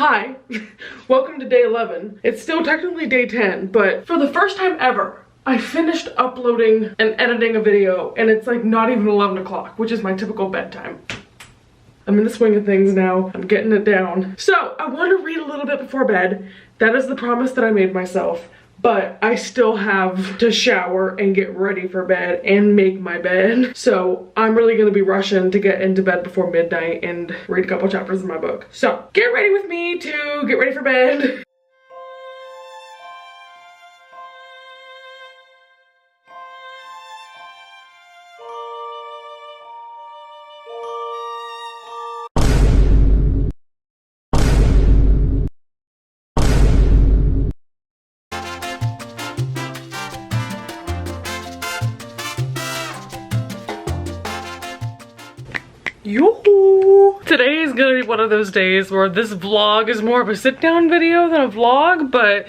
Hi, welcome to day 11. It's still technically day 10, but for the first time ever, I finished uploading and editing a video and it's like not even 11 o'clock, which is my typical bedtime. I'm in the swing of things now. I'm getting it down. So I want to read a little bit before bed. That is the promise that I made myself. But I still have to shower and get ready for bed and make my bed. So I'm really gonna be rushing to get into bed before midnight and read a couple chapters of my book. So get ready with me to get ready for bed. Yoo-hoo! Today is gonna be one of those days where this vlog is more of a sit-down video than a vlog, but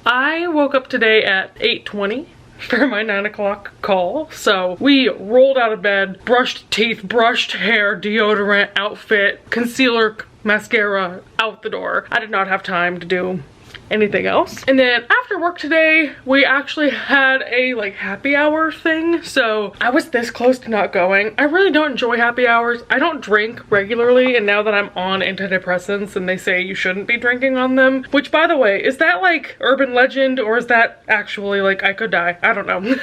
I woke up today at 8:20 for my 9 o'clock call. So we rolled out of bed, brushed teeth, brushed hair, deodorant, outfit, concealer, mascara, out the door. I did not have time to do anything else. And then after work today, we actually had a like happy hour thing. So I was this close to not going. I really don't enjoy happy hours. I don't drink regularly, and now that I'm on antidepressants and they say you shouldn't be drinking on them, which by the way, is that like urban legend or is that actually like I could die? I don't know.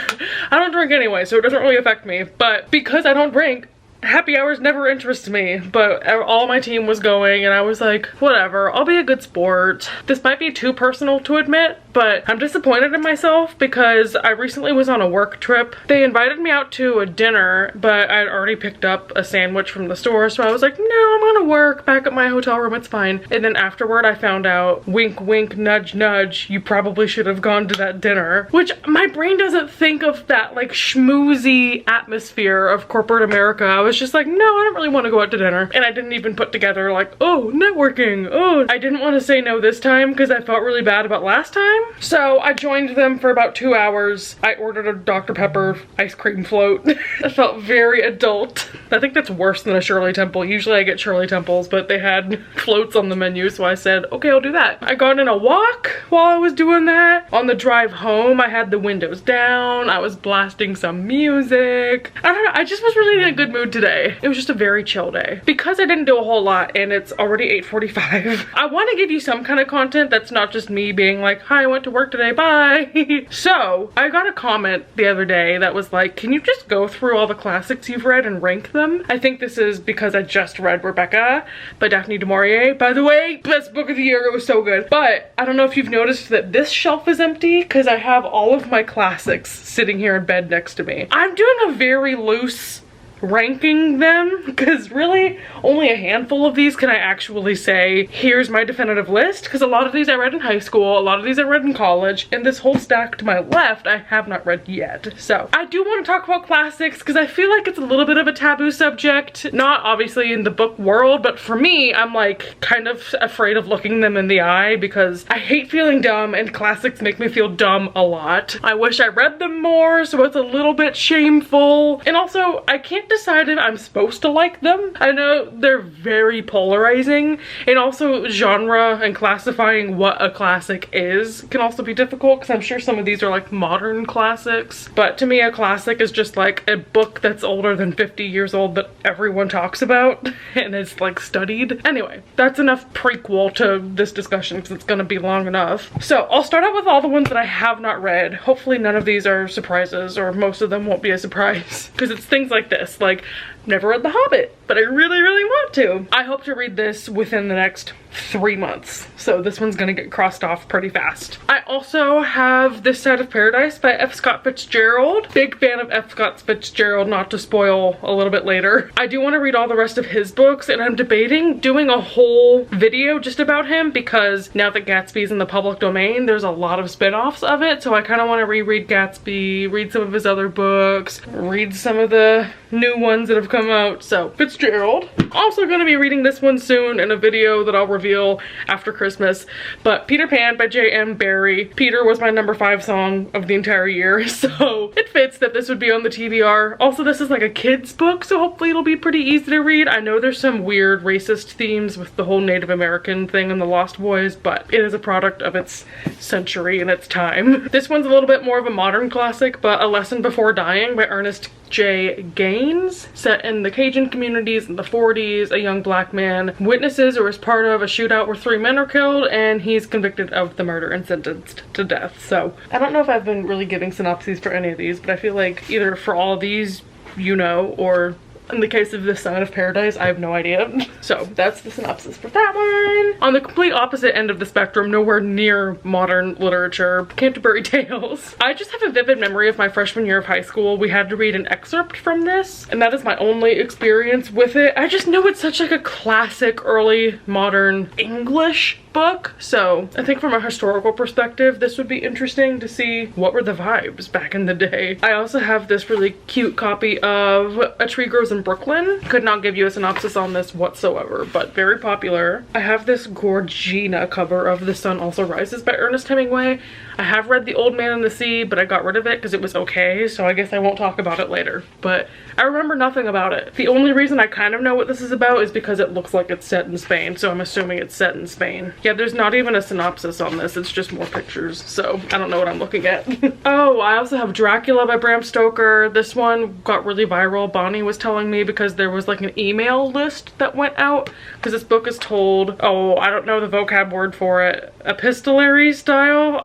I don't drink anyway, so it doesn't really affect me. But because I don't drink, happy hours never interest me, but all my team was going and I was like, whatever, I'll be a good sport. This might be too personal to admit, but I'm disappointed in myself because I recently was on a work trip. They invited me out to a dinner, but I'd already picked up a sandwich from the store, so I was like, no, I'm gonna work back at my hotel room, it's fine. And then afterward I found out, wink wink, nudge nudge, you probably should have gone to that dinner, which my brain doesn't think of that like schmoozy atmosphere of corporate America. I was just like, no, I don't really want to go out to dinner. And I didn't even put together like, oh, networking, oh. I didn't want to say no this time because I felt really bad about last time. So I joined them for about 2 hours. I ordered a Dr. Pepper ice cream float. I felt very adult. I think that's worse than a Shirley Temple. Usually I get Shirley Temples, but they had floats on the menu, so I said, okay, I'll do that. I got in a walk while I was doing that. On the drive home, I had the windows down. I was blasting some music. I don't know, I just was really in a good mood today. It was just a very chill day. Because I didn't do a whole lot and it's already 8:45, I want to give you some kind of content that's not just me being like, hi, I went to work today, bye. So I got a comment the other day that was like, can you just go through all the classics you've read and rank them? I think this is because I just read Rebecca by Daphne du Maurier. By the way, best book of the year, it was so good. But I don't know if you've noticed that this shelf is empty because I have all of my classics sitting here in bed next to me. I'm doing a very loose ranking them because really only a handful of these can I actually say here's my definitive list, because a lot of these I read in high school, a lot of these I read in college, and this whole stack to my left I have not read yet. So I do want to talk about classics because I feel like it's a little bit of a taboo subject, not obviously in the book world, but for me I'm like kind of afraid of looking them in the eye because I hate feeling dumb and classics make me feel dumb a lot. I wish I read them more, so it's a little bit shameful, and also I can't decide if I'm supposed to like them. I know they're very polarizing, and also genre and classifying what a classic is can also be difficult because I'm sure some of these are like modern classics, but to me a classic is just like a book that's older than 50 years old that everyone talks about and is like studied. Anyway, that's enough prequel to this discussion because it's gonna be long enough. So I'll start out with all the ones that I have not read. Hopefully none of these are surprises, or most of them won't be a surprise because it's things like this. Like, never read The Hobbit, but I really, really want to. I hope to read this within the next 3 months, so this one's gonna get crossed off pretty fast. I also have This Side of Paradise by F. Scott Fitzgerald. Big fan of F. Scott Fitzgerald, not to spoil a little bit later. I do want to read all the rest of his books, and I'm debating doing a whole video just about him because now that Gatsby's in the public domain, there's a lot of spin-offs of it, so I kind of want to reread Gatsby, read some of his other books, read some of the new ones that have come come out. So Fitzgerald. Also gonna be reading this one soon in a video that I'll reveal after Christmas. But Peter Pan by J.M. Barrie. Peter was my number 5 song of the entire year, so it fits that this would be on the TBR. Also, this is like a kid's book, so hopefully it'll be pretty easy to read. I know there's some weird racist themes with the whole Native American thing in The Lost Boys, but it is a product of its century and its time. This one's a little bit more of a modern classic, but A Lesson Before Dying by Ernest J. Gaines, set in the Cajun communities in the 40s. A young black man witnesses or is part of a shootout where 3 men are killed, and he's convicted of the murder and sentenced to death. So I don't know if I've been really giving synopses for any of these, but I feel like either for all of these, you know, or in the case of This Side of Paradise, I have no idea. So that's the synopsis for that one. On the complete opposite end of the spectrum, nowhere near modern literature, Canterbury Tales. I just have a vivid memory of my freshman year of high school. We had to read an excerpt from this, and that is my only experience with it. I just know it's such like a classic early modern English book, so I think from a historical perspective this would be interesting to see what were the vibes back in the day. I also have this really cute copy of A Tree Grows in Brooklyn. Could not give you a synopsis on this whatsoever, but very popular. I have this Gorgina cover of The Sun Also Rises by Ernest Hemingway. I have read The Old Man and the Sea, but I got rid of it because it was okay, so I guess I won't talk about it later. But I remember nothing about it. The only reason I kind of know what this is about is because it looks like it's set in Spain, so I'm assuming it's set in Spain. Yeah, there's not even a synopsis on this, it's just more pictures, so I don't know what I'm looking at. Oh, I also have Dracula by Bram Stoker. This one got really viral, Bonnie was telling me, because there was like an email list that went out, because this book is told, oh, I don't know the vocab word for it, epistolary style?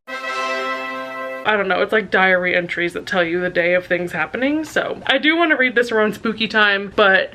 I don't know, it's like diary entries that tell you the day of things happening. So I do want to read this around spooky time, but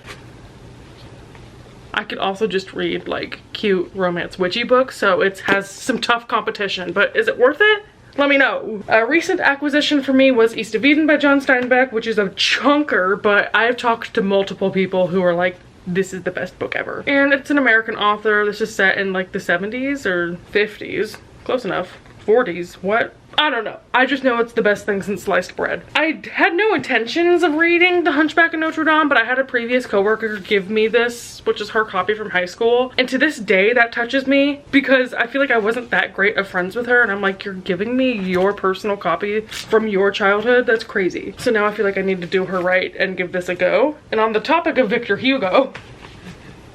I could also just read like cute romance witchy books, so it has some tough competition, but is it worth it? Let me know. A recent acquisition for me was East of Eden by John Steinbeck, which is a chunker, but I've talked to multiple people who are like, this is the best book ever. And it's an American author. This is set in like the 70s or 50s, close enough. 40s, what? I don't know. I just know it's the best thing since sliced bread. I had no intentions of reading The Hunchback of Notre Dame, but I had a previous coworker give me this, which is her copy from high school. And to this day, that touches me because I feel like I wasn't that great of friends with her. And I'm like, you're giving me your personal copy from your childhood? That's crazy. So now I feel like I need to do her right and give this a go. And on the topic of Victor Hugo,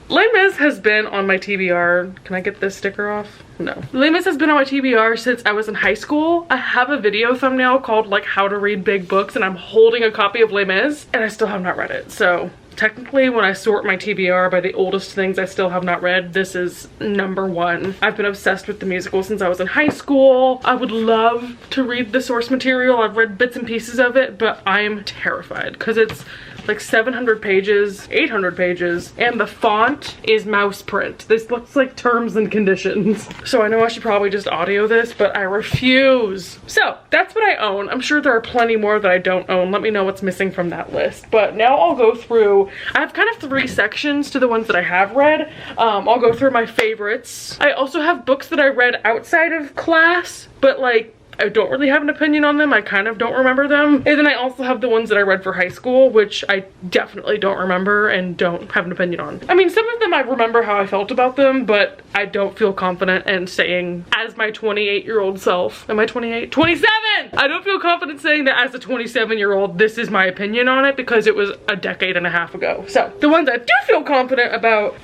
Les Mis has been on my TBR. Can I get this sticker off? No. Les Mis has been on my TBR since I was in high school. I have a video thumbnail called like how to read big books, and I'm holding a copy of Les Mis and I still have not read it. So technically when I sort my TBR by the oldest things I still have not read, this is number 1. I've been obsessed with the musical since I was in high school. I would love to read the source material. I've read bits and pieces of it, but I'm terrified because it's like 700 pages, 800 pages, and the font is mouse print. This looks like terms and conditions. So I know I should probably just audio this, but I refuse. So that's what I own. I'm sure there are plenty more that I don't own. Let me know what's missing from that list. But now I'll go through, I have kind of 3 sections to the ones that I have read. I'll go through my favorites. I also have books that I read outside of class, but like, I don't really have an opinion on them. I kind of don't remember them. And then I also have the ones that I read for high school, which I definitely don't remember and don't have an opinion on. I mean, some of them I remember how I felt about them, but I don't feel confident in saying as my 28-year-old self. Am I 28? 27! I don't feel confident saying that as a 27-year-old, this is my opinion on it because it was a decade and a half ago. So the ones I do feel confident about,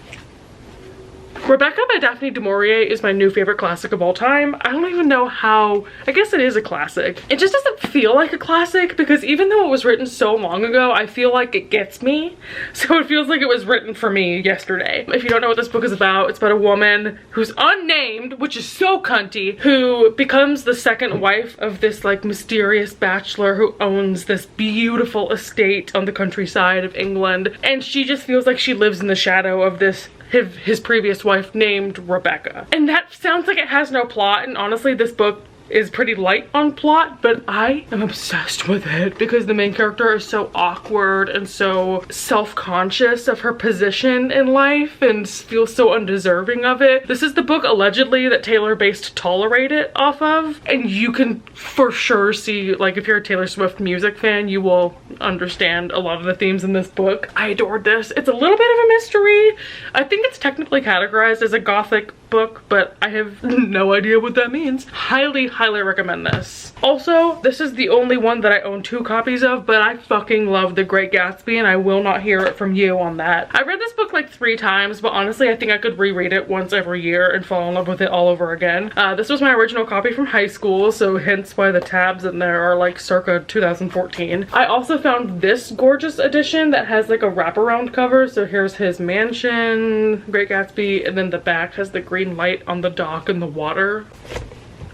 Rebecca by Daphne du Maurier is my new favorite classic of all time. I don't even know how, I guess it is a classic. It just doesn't feel like a classic because even though it was written so long ago, I feel like it gets me. So it feels like it was written for me yesterday. If you don't know what this book is about, it's about a woman who's unnamed, which is so cunty, who becomes the second wife of this like mysterious bachelor who owns this beautiful estate on the countryside of England. And she just feels like she lives in the shadow of this his previous wife named Rebecca. And that sounds like it has no plot, and honestly this book is pretty light on plot, but I am obsessed with it because the main character is so awkward and so self-conscious of her position in life and feels so undeserving of it. This is the book allegedly that Taylor based Tolerate It off of, and you can for sure see, like, if you're a Taylor Swift music fan, you will understand a lot of the themes in this book. I adored this. It's a little bit of a mystery. I think it's technically categorized as a gothic book, but I have no idea what that means. Highly recommend this. Also, this is the only one that I own 2 copies of, but I fucking love The Great Gatsby and I will not hear it from you on that. I read this book like 3 times, but honestly I think I could reread it once every year and fall in love with it all over again. This was my original copy from high school, so hence why the tabs in there are like circa 2014. I also found this gorgeous edition that has like a wraparound cover, so here's his mansion, Great Gatsby, and then the back has the green light on the dock and the water.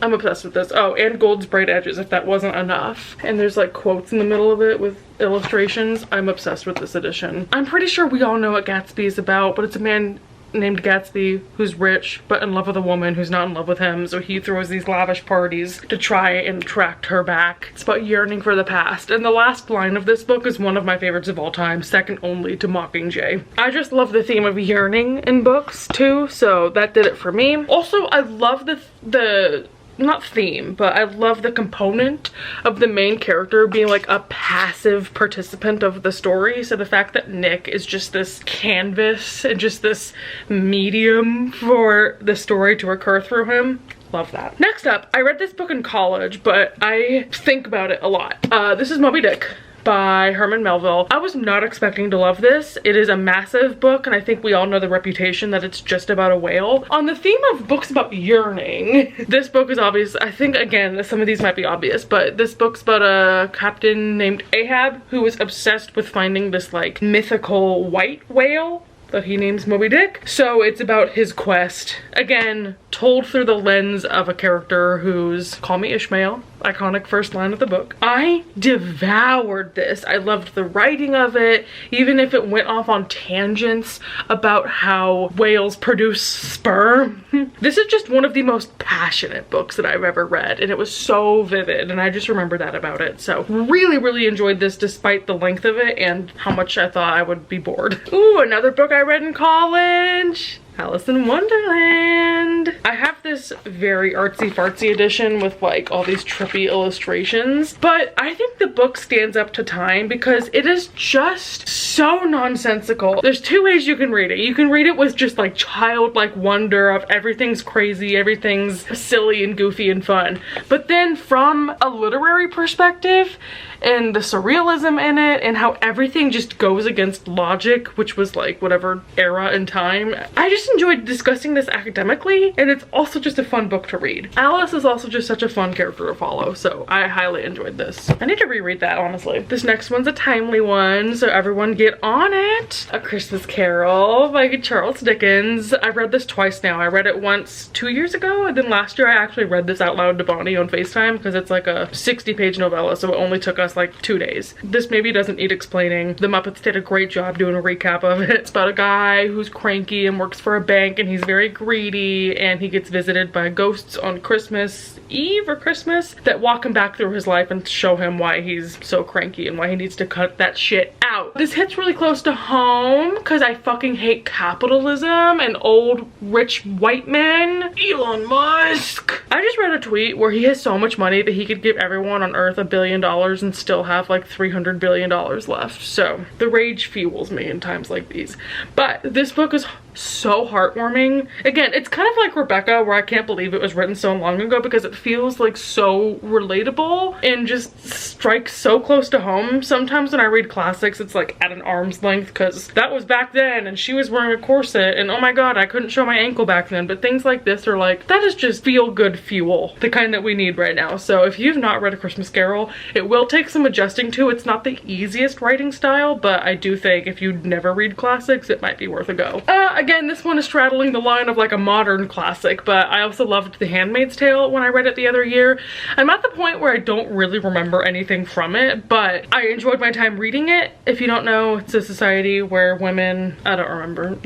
I'm obsessed with this. Oh, and gold sprayed edges if that wasn't enough. And there's like quotes in the middle of it with illustrations. I'm obsessed with this edition. I'm pretty sure we all know what Gatsby is about, but it's a man named Gatsby who's rich but in love with a woman who's not in love with him, so he throws these lavish parties to try and attract her back. It's about yearning for the past, and the last line of this book is one of my favorites of all time, second only to Mockingjay. I just love the theme of yearning in books too, so that did it for me. Also, I love the not theme, but I love the component of the main character being like a passive participant of the story. So the fact that Nick is just this canvas and just this medium for the story to occur through him. Love that. Next up, I read this book in college, but I think about it a lot. This is Moby Dick by Herman Melville. I was not expecting to love this. It is a massive book, and I think we all know the reputation that it's just about a whale. On the theme of books about yearning, this book is obvious. I think, again, some of these might be obvious, but this book's about a captain named Ahab who was obsessed with finding this like mythical white whale that he names Moby Dick. So it's about his quest, again told through the lens of a character who's, call me Ishmael, iconic first line of the book. I devoured this. I loved the writing of it, even if it went off on tangents about how whales produce sperm. This is just one of the most passionate books that I've ever read, and it was so vivid, and I just remember that about it. So really enjoyed this despite the length of it and how much I thought I would be bored. Ooh, another book I read in college, Alice in Wonderland. I have this very artsy fartsy edition with like all these trippy illustrations, but I think the book stands up to time because it is just so nonsensical. There's 2 ways you can read it. You can read it with just like childlike wonder of everything's crazy, everything's silly and goofy and fun. But then from a literary perspective, and the surrealism in it and how everything just goes against logic, which was like whatever era and time, I just enjoyed discussing this academically, and it's also just a fun book to read. Alice is also just such a fun character to follow, so I highly enjoyed this. I need to reread that, honestly. This next one's a timely one, so everyone get on it. A Christmas Carol by Charles Dickens. I've read this twice now. I read it once 2 years ago, and then last year I actually read this out loud to Bonnie on FaceTime because it's like a 60-page novella, so it only took us like 2 days. This maybe doesn't need explaining. The Muppets did a great job doing a recap of it. It's about a guy who's cranky and works for a bank, and he's very greedy, and he gets visited by ghosts on Christmas Eve or Christmas that walk him back through his life and show him why he's so cranky and why he needs to cut that shit out. This hits really close to home because I fucking hate capitalism and old rich white men. Elon Musk. I just read a tweet where he has so much money that he could give everyone on earth $1 billion and still have like $300 billion left. So the rage fuels me in times like these. But this book is so heartwarming. Again, it's kind of like Rebecca, where I can't believe it was written so long ago because it feels like so relatable and just strikes so close to home. Sometimes when I read classics, it's like at an arm's length because that was back then and she was wearing a corset and oh my god, I couldn't show my ankle back then. But things like this are like, that is just feel good fuel, the kind that we need right now. So if you've not read A Christmas Carol, it will take some adjusting to. It's not the easiest writing style, but I do think if you never read classics, it might be worth a go. Again, this one is straddling the line of like a modern classic, but I also loved The Handmaid's Tale when I read it the other year. I'm at the point where I don't really remember anything from it, but I enjoyed my time reading it. If you don't know, it's a society where women, I don't remember.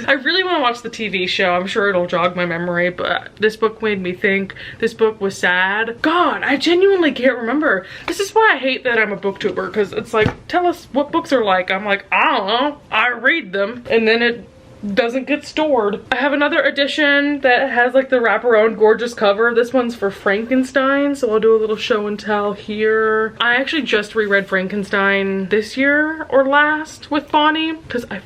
I really want to watch the TV show. I'm sure it'll jog my memory, but this book made me think. This book was sad. God, I genuinely can't remember. This is why I hate that I'm a booktuber, because it's like, tell us what books are like. I'm like, I don't know. I read them, and then it doesn't get stored. I have another edition that has like the wraparound gorgeous cover. This one's for Frankenstein, so I'll do a little show and tell here. I actually just reread Frankenstein this year or last with Bonnie, because I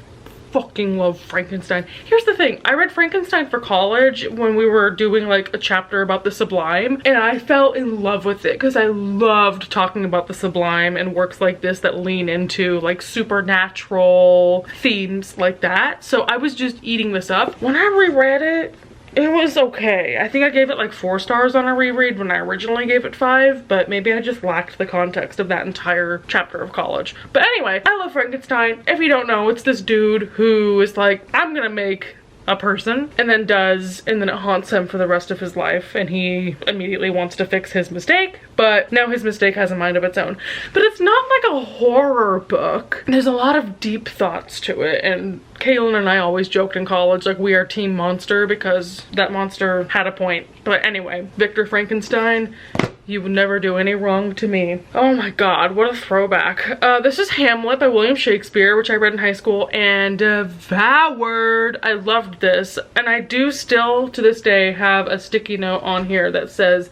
fucking love Frankenstein. Here's the thing, I read Frankenstein for college when we were doing like a chapter about the sublime, and I fell in love with it because I loved talking about the sublime and works like this that lean into like supernatural themes like that. So I was just eating this up. When I reread it, it was okay. I think I gave it like 4 stars on a reread when I originally gave it 5, but maybe I just lacked the context of that entire chapter of college. But anyway, I love Frankenstein. If you don't know, it's this dude who is like, I'm gonna make a person, and then does, and then it haunts him for the rest of his life, and he immediately wants to fix his mistake, but now his mistake has a mind of its own. But it's not like a horror book. There's a lot of deep thoughts to it, and Kaylin and I always joked in college like we are team monster because that monster had a point. But anyway, Victor Frankenstein, you would never do any wrong to me. Oh my god, what a throwback. This is Hamlet by William Shakespeare, which I read in high school and devoured. I loved this, and I do still to this day have a sticky note on here that says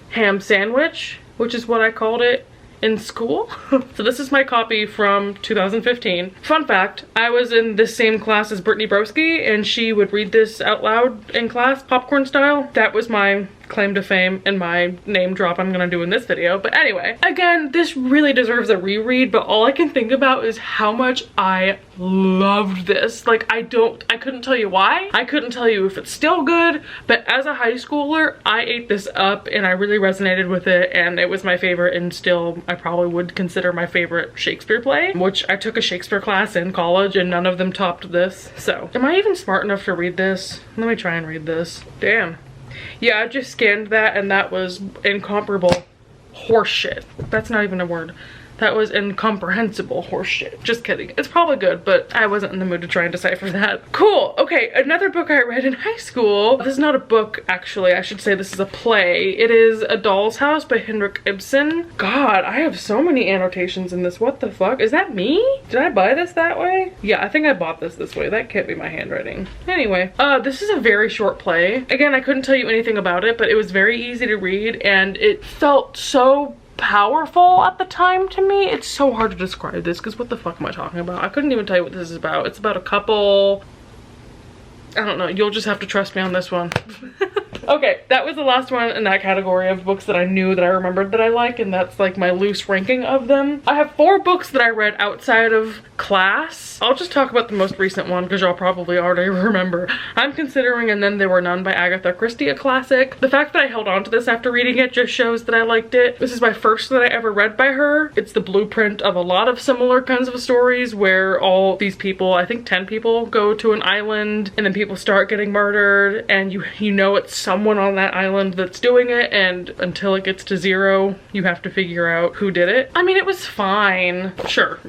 ham sandwich, which is what I called it in school. So this is my copy from 2015. Fun fact, I was in this same class as Brittany Broski, and she would read this out loud in class, popcorn style. That was my claim to fame and my name drop I'm gonna do in this video. But anyway, again, this really deserves a reread, but all I can think about is how much I loved this. Like, I couldn't tell you why. I couldn't tell you if it's still good, but as a high schooler, I ate this up and I really resonated with it, and it was my favorite, and still I probably would consider my favorite Shakespeare play, which I took a Shakespeare class in college and none of them topped this. So, am I even smart enough to read this? Let me try and read this. Damn. Yeah, I just scanned that and that was incomparable horseshit. That's not even a word. That was incomprehensible horseshit. Just kidding. It's probably good, but I wasn't in the mood to try and decipher that. Cool. Okay, another book I read in high school. This is not a book, actually. I should say this is a play. It is A Doll's House by Henrik Ibsen. God, I have so many annotations in this. What the fuck? Is that me? Did I buy this that way? Yeah, I think I bought this way. That can't be my handwriting. Anyway, this is a very short play. Again, I couldn't tell you anything about it, but it was very easy to read and it felt so powerful at the time to me. It's so hard to describe this because what the fuck am I talking about? I couldn't even tell you what this is about. It's about a couple. I don't know. You'll just have to trust me on this one. Okay, that was the last one in that category of books that I knew that I remembered that I like, and that's like my loose ranking of them. I have 4 books that I read outside of class. I'll just talk about the most recent one because y'all probably already remember. I'm considering And Then There Were None by Agatha Christie a classic. The fact that I held on to this after reading it just shows that I liked it. This is my first that I ever read by her. It's the blueprint of a lot of similar kinds of stories where all these people, I think 10 people, go to an island and then people start getting murdered, and you know it's someone on that island that's doing it, and until it gets to 0 you have to figure out who did it. I mean, it was fine. Sure.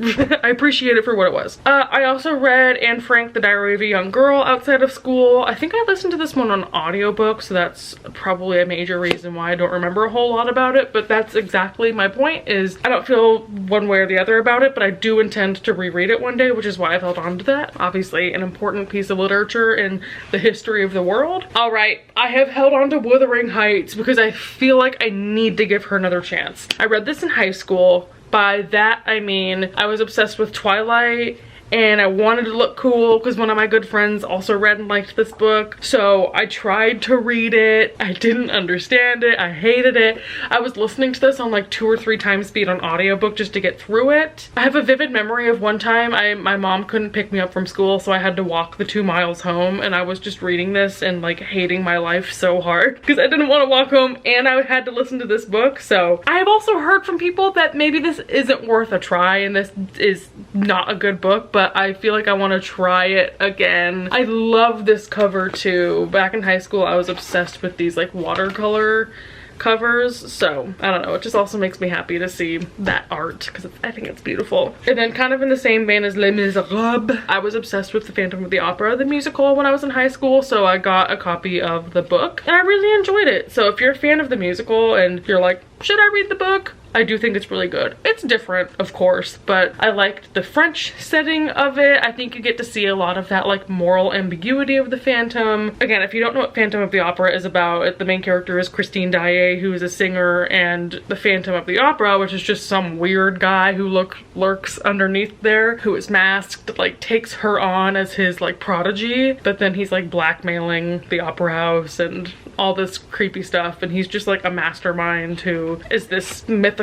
I appreciate it for what it was. I also read Anne Frank, The Diary of a Young Girl outside of school. I think I listened to this one on audiobook, so that's probably a major reason why I don't remember a whole lot about it, but that's exactly my point. Is I don't feel one way or the other about it, but I do intend to reread it one day, which is why I've held on to that. Obviously an important piece of literature in the history of the world. All right, I have held on to Wuthering Heights because I feel like I need to give her another chance. I read this in high school. By that I mean I was obsessed with Twilight and I wanted to look cool because one of my good friends also read and liked this book. So I tried to read it. I didn't understand it. I hated it. I was listening to this on like 2 or 3 times speed on audiobook just to get through it. I have a vivid memory of one time my mom couldn't pick me up from school, so I had to walk the 2 miles home, and I was just reading this and like hating my life so hard because I didn't want to walk home and I had to listen to this book. So I have also heard from people that maybe this isn't worth a try and this is not a good book, but but I feel like I want to try it again. I love this cover too. Back in high school, I was obsessed with these like watercolor covers, so I don't know, it just also makes me happy to see that art because I think it's beautiful. And then kind of in the same vein as Les Miserables, I was obsessed with the Phantom of the Opera, the musical, when I was in high school, so I got a copy of the book and I really enjoyed it. So if you're a fan of the musical and you're like, should I read the book? I do think it's really good. It's different, of course, but I liked the French setting of it. I think you get to see a lot of that like moral ambiguity of the Phantom. Again, if you don't know what Phantom of the Opera is about, the main character is Christine Daae, who is a singer, and the Phantom of the Opera, which is just some weird guy who lurks underneath there, who is masked, like takes her on as his like prodigy, but then he's like blackmailing the opera house and all this creepy stuff, and he's just like a mastermind who is this mythical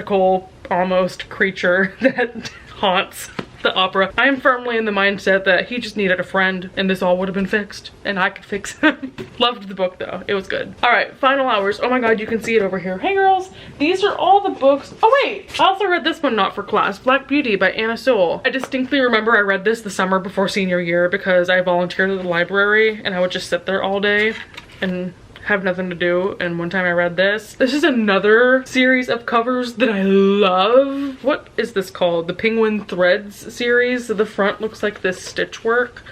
almost creature that haunts the opera. I am firmly in the mindset that he just needed a friend and this all would have been fixed and I could fix him. Loved the book though, it was good. All right, final hours. Oh my god, you can see it over here. Hey girls, these are all the books. Oh wait, I also read this one not for class, Black Beauty by Anna Sewell. I distinctly remember I read this the summer before senior year because I volunteered at the library and I would just sit there all day and have nothing to do, and one time I read this. This is another series of covers that I love. What is this called? The Penguin Threads series. So the front looks like this stitch work,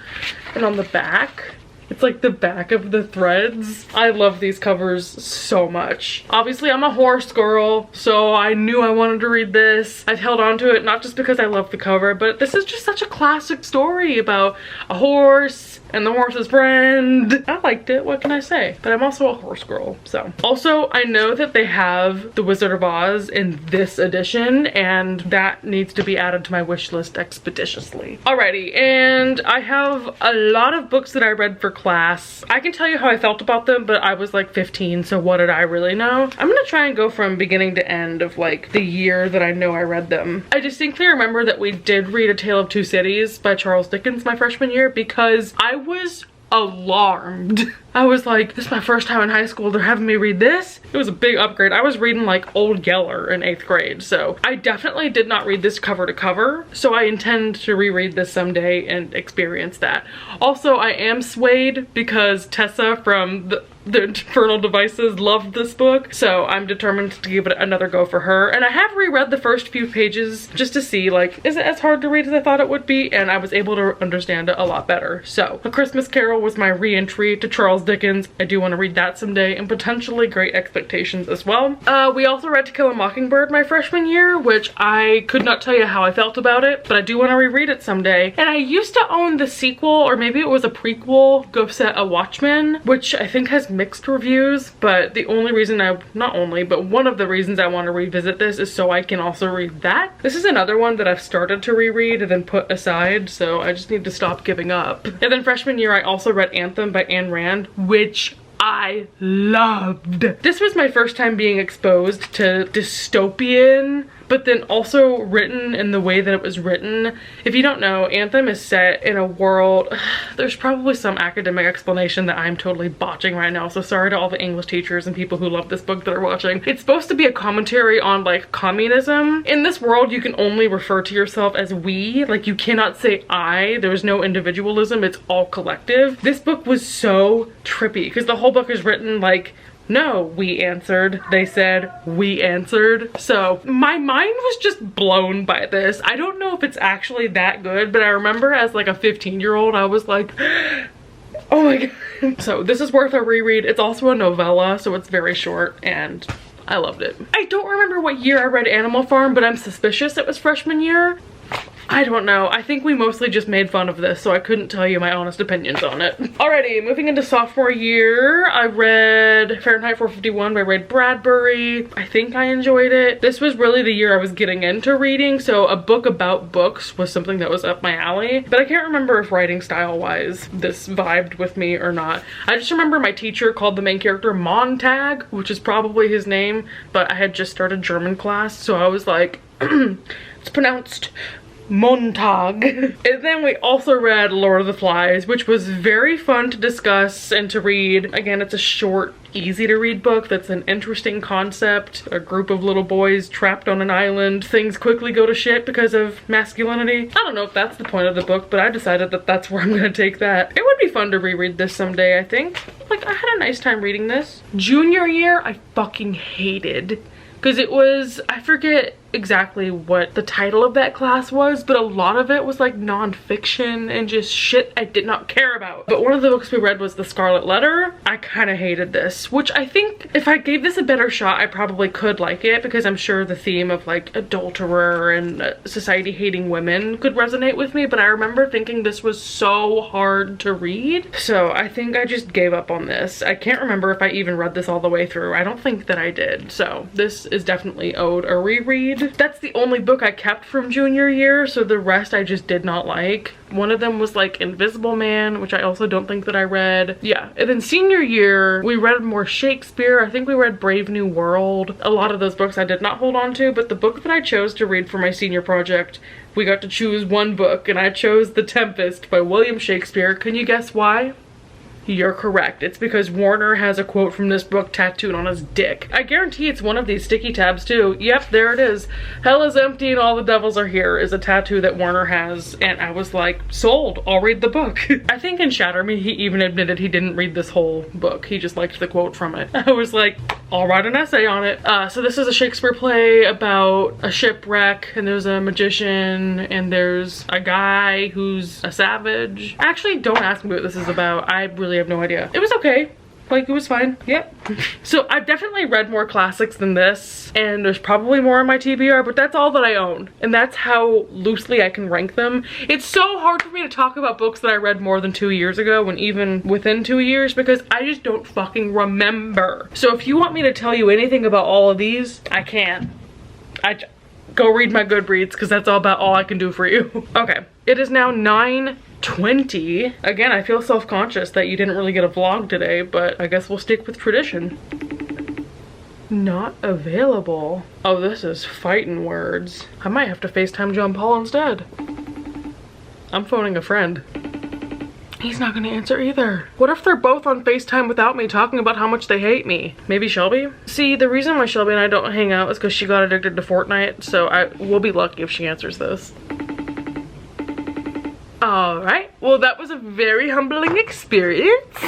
and on the back it's like the back of the threads. I love these covers so much. Obviously I'm a horse girl, so I knew I wanted to read this. I've held on to it not just because I love the cover, but this is just such a classic story about a horse and the horse's friend. I liked it, what can I say? But I'm also a horse girl, so. Also, I know that they have The Wizard of Oz in this edition, and that needs to be added to my wish list expeditiously. Alrighty, and I have a lot of books that I read for class. I can tell you how I felt about them, but I was like 15, so what did I really know? I'm gonna try and go from beginning to end of like the year that I know I read them. I distinctly remember that we did read A Tale of Two Cities by Charles Dickens my freshman year because I was alarmed. I was like, this is my first time in high school, they're having me read this? It was a big upgrade. I was reading like Old Yeller in 8th grade, so I definitely did not read this cover to cover, so I intend to reread this someday and experience that. Also, I am swayed because Tessa from the Infernal Devices loved this book, so I'm determined to give it another go for her. And I have reread the first few pages just to see, like, is it as hard to read as I thought it would be? And I was able to understand it a lot better. So, A Christmas Carol was my re-entry to Charles Dickens. I do want to read that someday, and potentially Great Expectations as well. We also read To Kill a Mockingbird my freshman year, which I could not tell you how I felt about it, but I do want to reread it someday. And I used to own the sequel, or maybe it was a prequel, Go Set a Watchman, which I think has mixed reviews, but the only reason but one of the reasons I want to revisit this is so I can also read that. This is another one that I've started to reread and then put aside, so I just need to stop giving up. And then freshman year I also read Anthem by Ayn Rand, which I loved. This was my first time being exposed to dystopian, but then also written in the way that it was written. If you don't know, Anthem is set in a world, there's probably some academic explanation that I'm totally botching right now, so sorry to all the English teachers and people who love this book that are watching. It's supposed to be a commentary on like communism. In this world, you can only refer to yourself as we, like you cannot say I, there's no individualism, it's all collective. This book was so trippy because the whole book is written like, no, we answered. They said, we answered. So my mind was just blown by this. I don't know if it's actually that good, but I remember as like a 15-year-old, I was like, oh my god. So this is worth a reread. It's also a novella, so it's very short and I loved it. I don't remember what year I read Animal Farm, but I'm suspicious it was freshman year. I don't know. I think we mostly just made fun of this, so I couldn't tell you my honest opinions on it. Alrighty, moving into sophomore year, I read Fahrenheit 451 by Ray Bradbury. I think I enjoyed it. This was really the year I was getting into reading, so a book about books was something that was up my alley. But I can't remember if writing style-wise this vibed with me or not. I just remember my teacher called the main character Montag, which is probably his name, but I had just started German class, so I was like, it's pronounced Montag. And then we also read Lord of the Flies, which was very fun to discuss and to read. Again, it's a short, easy to read book that's an interesting concept. A group of little boys trapped on an island. Things quickly go to shit because of masculinity. I don't know if that's the point of the book, but I decided that that's where I'm gonna take that. It would be fun to reread this someday, I think. Like, I had a nice time reading this. Junior year, I fucking hated. Because it was, I forget exactly what the title of that class was, but a lot of it was like non-fiction and just shit I did not care about. But one of the books we read was The Scarlet Letter. I kind of hated this, which I think if I gave this a better shot, I probably could like it, because I'm sure the theme of like adulterer and society hating women could resonate with me, but I remember thinking this was so hard to read. So I think I just gave up on this. I can't remember if I even read this all the way through. I don't think that I did. So this is definitely owed a reread. That's the only book I kept from junior year, so the rest I just did not like. One of them was like Invisible Man, which I also don't think that I read. Yeah, and then senior year, we read more Shakespeare. I think we read Brave New World. A lot of those books I did not hold on to, but the book that I chose to read for my senior project, we got to choose one book, and I chose The Tempest by William Shakespeare. Can you guess why? You're correct. It's because Warner has a quote from this book tattooed on his dick. I guarantee it's one of these sticky tabs too. Yep, there it is. Hell is empty and all the devils are here is a tattoo that Warner has, and I was like, sold, I'll read the book. I think in Shatter Me he even admitted he didn't read this whole book. He just liked the quote from it. I was like, I'll write an essay on it. So this is a Shakespeare play about a shipwreck, and there's a magician, and there's a guy who's a savage. Actually, don't ask me what this is about. I really have no idea. It was okay. Like, it was fine. Yep. So I've definitely read more classics than this, and there's probably more on my TBR, but that's all that I own. And that's how loosely I can rank them. It's so hard for me to talk about books that I read more than 2 years ago, and even within 2 years, because I just don't fucking remember. So if you want me to tell you anything about all of these, I can't. Go read my Goodreads, because that's about all I can do for you. Okay, it is now 9:20. Again, I feel self-conscious that you didn't really get a vlog today, but I guess we'll stick with tradition. Not available. Oh, this is fighting words. I might have to FaceTime John Paul instead. I'm phoning a friend. He's not gonna answer either. What if they're both on FaceTime without me talking about how much they hate me? Maybe Shelby? See, the reason why Shelby and I don't hang out is because she got addicted to Fortnite, so I will be lucky if she answers this. Alright, well that was a very humbling experience.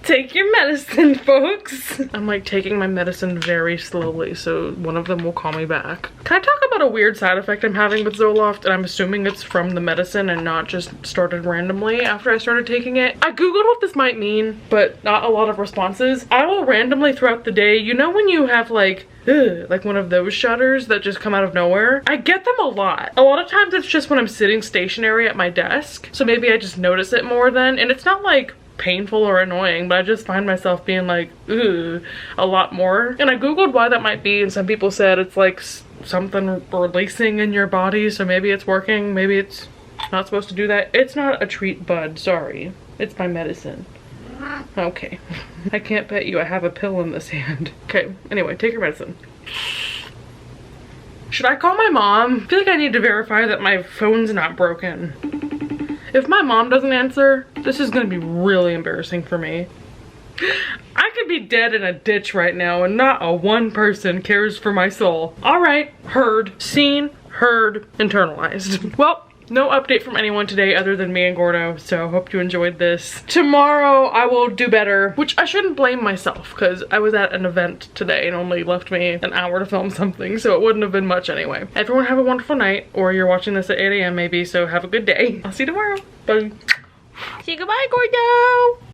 Take your medicine, folks. I'm like taking my medicine very slowly, so one of them will call me back. Can I talk about a weird side effect I'm having with Zoloft, and I'm assuming it's from the medicine and not just started randomly after I started taking it? I googled what this might mean, but not a lot of responses. I will randomly throughout the day, you know when you have like one of those shudders that just come out of nowhere? I get them a lot. A lot of times it's just when I'm sitting stationary at my desk, so maybe I just notice it more then, and it's not like painful or annoying, but I just find myself being like, ooh, a lot more. And I googled why that might be, and some people said it's like something releasing in your body, so maybe it's working, maybe it's not supposed to do that. It's not a treat, bud, sorry. It's my medicine. Okay. I can't pet you, I have a pill in this hand. Okay, anyway, take your medicine. Should I call my mom? I feel like I need to verify that my phone's not broken. If my mom doesn't answer, this is gonna be really embarrassing for me. I could be dead in a ditch right now and not a one person cares for my soul. All right, heard, seen, heard, internalized. Well, no update from anyone today other than me and Gordo, so hope you enjoyed this. Tomorrow I will do better, which I shouldn't blame myself because I was at an event today and only left me an hour to film something, so it wouldn't have been much anyway. Everyone have a wonderful night, or you're watching this at 8 AM maybe, so have a good day. I'll see you tomorrow. Bye. Say goodbye, Gordo.